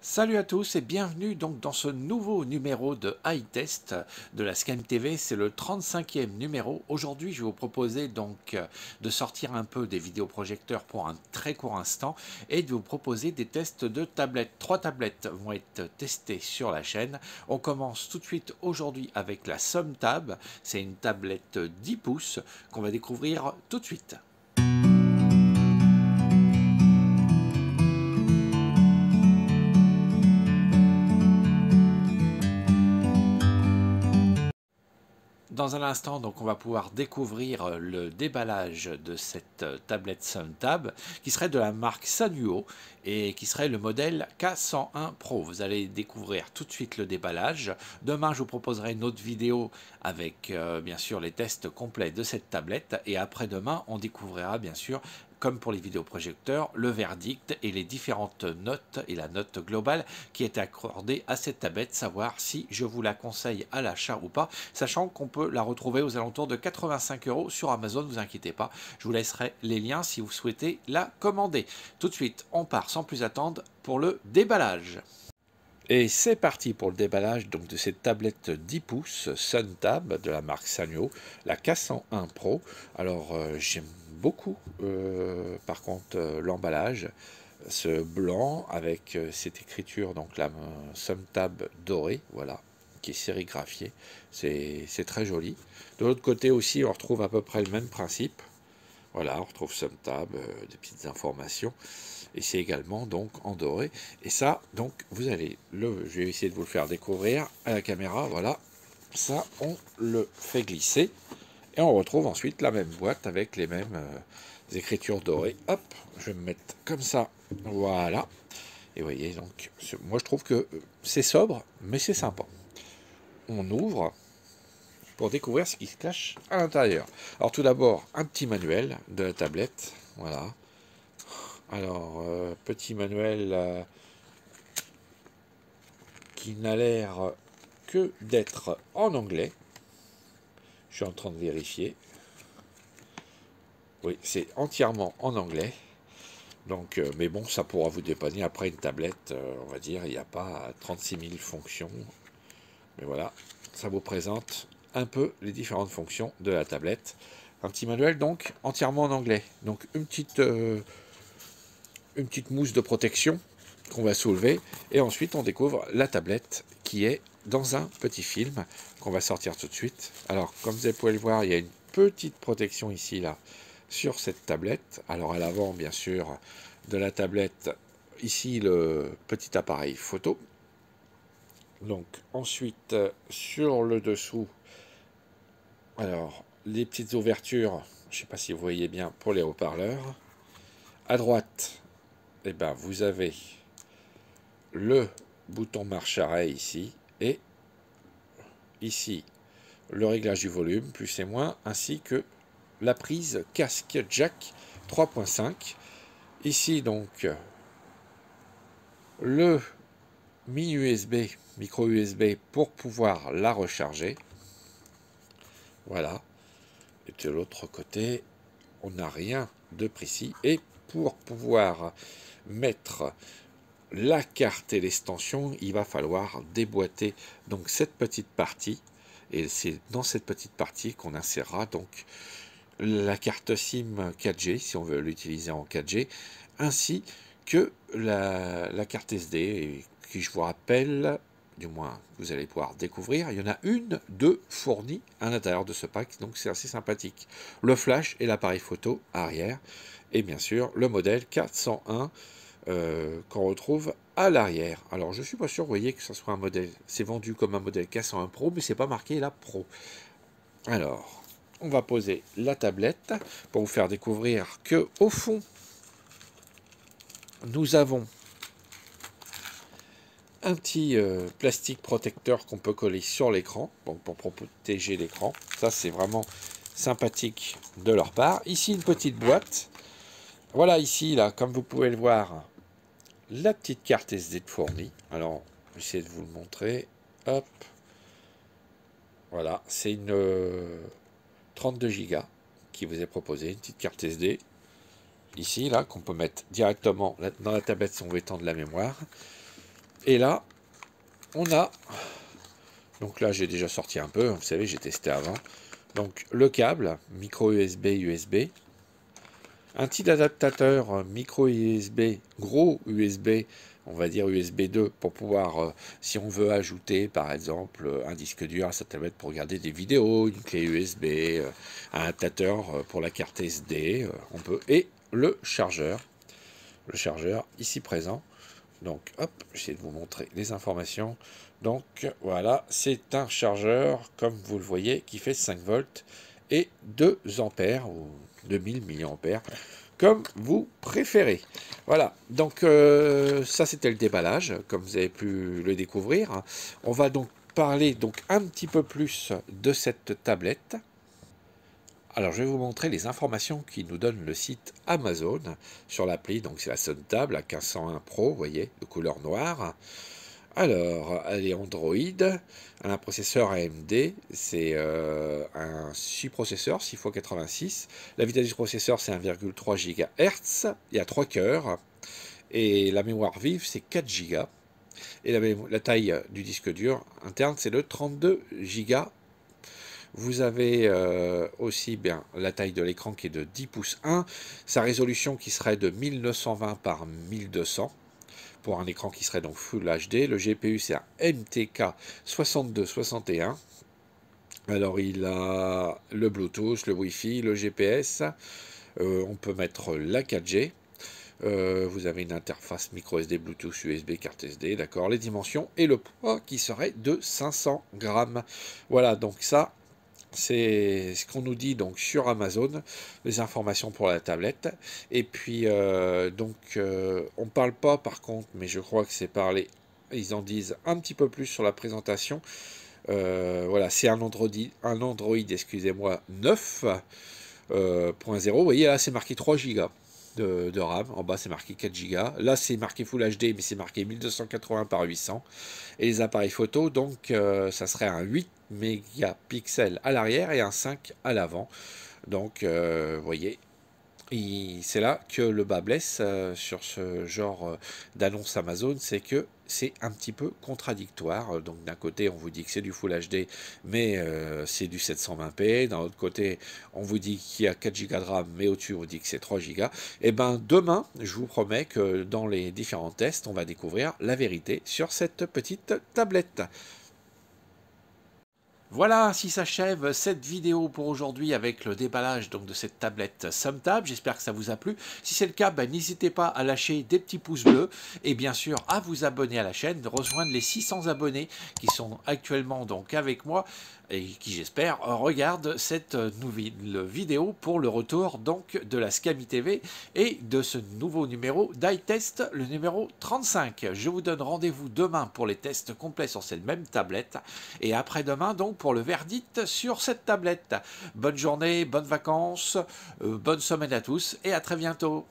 Salut à tous et bienvenue donc dans ce nouveau numéro de iTest de la Scan TV. C'est le 35e numéro. Aujourd'hui, je vais vous proposer donc de sortir un peu des vidéoprojecteurs pour un très court instant et de vous proposer des tests de tablettes. 3 tablettes vont être testées sur la chaîne. On commence tout de suite aujourd'hui avec la SumTab. C'est une tablette 10 pouces qu'on va découvrir tout de suite. Dans un instant, donc, on va pouvoir découvrir le déballage de cette tablette SumTab qui serait de la marque Sanyo et qui serait le modèle K101 Pro. Vous allez découvrir tout de suite le déballage. Demain, je vous proposerai une autre vidéo avec bien sûr les tests complets de cette tablette et après-demain, on découvrira bien sûr comme pour les vidéoprojecteurs, le verdict et les différentes notes et la note globale qui est accordée à cette tablette, savoir si je vous la conseille à l'achat ou pas, sachant qu'on peut la retrouver aux alentours de 85 € sur Amazon, ne vous inquiétez pas, je vous laisserai les liens si vous souhaitez la commander. Tout de suite, on part sans plus attendre pour le déballage. Et c'est parti pour le déballage donc de cette tablette 10 pouces SunTab de la marque Sanyo, la K101 Pro. Alors j'aime beaucoup par contre l'emballage, ce blanc avec cette écriture, donc la SunTab dorée, voilà, qui est sérigraphiée. C'est très joli. De l'autre côté aussi, on retrouve à peu près le même principe. Voilà, on retrouve SumTab, des petites informations. Et c'est également donc en doré. Et ça, donc, vous allez je vais essayer de vous le faire découvrir à la caméra. Voilà, ça, on le fait glisser. Et on retrouve ensuite la même boîte avec les mêmes écritures dorées. Hop, je vais me mettre comme ça. Voilà. Et vous voyez, donc, moi je trouve que c'est sobre, mais c'est sympa. On ouvre pour découvrir ce qui se cache à l'intérieur. Alors tout d'abord, un petit manuel de la tablette. Voilà. Alors, petit manuel qui n'a l'air que d'être en anglais. Je suis en train de vérifier. Oui, c'est entièrement en anglais. Donc, mais bon, ça pourra vous dépanner. Après une tablette, on va dire, il n'y a pas 36 000 fonctions. Mais voilà, ça vous présente un peu les différentes fonctions de la tablette. Un petit manuel donc entièrement en anglais. Donc une petite mousse de protection qu'on va soulever. Et ensuite, on découvre la tablette qui est dans un petit film qu'on va sortir tout de suite. Alors, comme vous pouvez le voir, il y a une petite protection ici, là, sur cette tablette. Alors, à l'avant, bien sûr, de la tablette, ici, le petit appareil photo. Donc, ensuite, sur le dessous, alors, les petites ouvertures, je ne sais pas si vous voyez bien, pour les haut-parleurs. À droite, eh ben, vous avez le bouton marche-arrêt ici, et ici le réglage du volume, plus et moins, ainsi que la prise casque jack 3.5. Ici donc le mini USB, micro USB pour pouvoir la recharger. Voilà. Et de l'autre côté, on n'a rien de précis. Et pour pouvoir mettre la carte et l'extension, il va falloir déboîter donc cette petite partie, et c'est dans cette petite partie qu'on insérera donc la carte SIM 4G si on veut l'utiliser en 4G, ainsi que la carte SD, qui je vous rappelle, du moins vous allez pouvoir découvrir, il y en a deux fournies à l'intérieur de ce pack, donc c'est assez sympathique. Le flash et l'appareil photo arrière, et bien sûr le modèle 401 qu'on retrouve à l'arrière. Alors je suis pas sûr, vous voyez, que ce soit un modèle, c'est vendu comme un modèle K101 Pro, mais c'est pas marqué la Pro. Alors, on va poser la tablette pour vous faire découvrir que au fond, nous avons un petit plastique protecteur qu'on peut coller sur l'écran, donc pour protéger l'écran. Ça, c'est vraiment sympathique de leur part. Ici, une petite boîte. Voilà, ici, là, comme vous pouvez le voir, la petite carte SD de fournie. Alors, j'essaie de vous le montrer. Hop. Voilà, c'est une 32 Go qui vous est proposée, une petite carte SD. Ici, là, qu'on peut mettre directement dans la tablette si on veut étendre la mémoire. Et là, on a... Donc là, j'ai déjà sorti un peu. Vous savez, j'ai testé avant. Donc le câble, micro USB, USB. Un petit adaptateur micro USB, gros USB, on va dire USB 2, pour pouvoir, si on veut ajouter par exemple un disque dur à sa tablette pour regarder des vidéos, une clé USB, un adaptateur pour la carte SD, on peut, et le chargeur ici présent. Donc hop, j'essaie de vous montrer les informations. Donc voilà, c'est un chargeur, comme vous le voyez, qui fait 5 volts et 2 ampères, ou 2000 milliampères, comme vous préférez. Voilà, donc ça c'était le déballage, comme vous avez pu le découvrir. On va donc parler donc un petit peu plus de cette tablette. Alors je vais vous montrer les informations qui nous donne le site Amazon sur l'appli. Donc c'est la SunTab, la 1501 Pro, vous voyez, de couleur noire. Alors, elle est Android, elle a un processeur AMD, c'est un 6 processeur, 6x86. La vitesse du processeur, c'est 1,3 GHz, il y a 3 cœurs, et la mémoire vive, c'est 4 Go. Et la taille du disque dur interne, c'est le 32 Go. Vous avez aussi bien la taille de l'écran qui est de 10 pouces 1, sa résolution qui serait de 1920 par 1200 pour un écran qui serait donc Full HD. Le GPU c'est un MTK 6261. Alors il a le Bluetooth, le Wi-Fi, le GPS. On peut mettre la 4G. Vous avez une interface micro SD, Bluetooth, USB, carte SD, d'accord. Les dimensions et le poids qui serait de 500 grammes. Voilà, donc ça, c'est ce qu'on nous dit donc sur Amazon, les informations pour la tablette. Et puis on parle pas par contre, mais je crois que c'est parlé. Ils en disent un petit peu plus sur la présentation. Voilà, c'est un Android, excusez-moi, 9.0. Vous voyez là, c'est marqué 3 Go de RAM. En bas, c'est marqué 4 Go. Là, c'est marqué Full HD, mais c'est marqué 1280 par 800. Et les appareils photo, donc, ça serait un 8 mégapixels à l'arrière et un 5 à l'avant. Donc, vous voyez, c'est là que le bas blesse sur ce genre d'annonce Amazon, c'est que c'est un petit peu contradictoire. Donc d'un côté on vous dit que c'est du Full HD, mais c'est du 720p. D'un autre côté on vous dit qu'il y a 4 Go de RAM, mais au-dessus on vous dit que c'est 3 Go. Et ben demain, je vous promets que dans les différents tests, on va découvrir la vérité sur cette petite tablette. Voilà, ainsi s'achève cette vidéo pour aujourd'hui avec le déballage donc de cette tablette SunTab. J'espère que ça vous a plu. Si c'est le cas, n'hésitez pas à lâcher des petits pouces bleus et bien sûr à vous abonner à la chaîne, de rejoindre les 600 abonnés qui sont actuellement donc avec moi et qui j'espère regardent cette nouvelle vidéo pour le retour donc de la Scami TV et de ce nouveau numéro d'iTest, le numéro 35. Je vous donne rendez-vous demain pour les tests complets sur cette même tablette et après-demain donc pour le verdict sur cette tablette. Bonne journée, bonnes vacances, bonne semaine à tous et à très bientôt.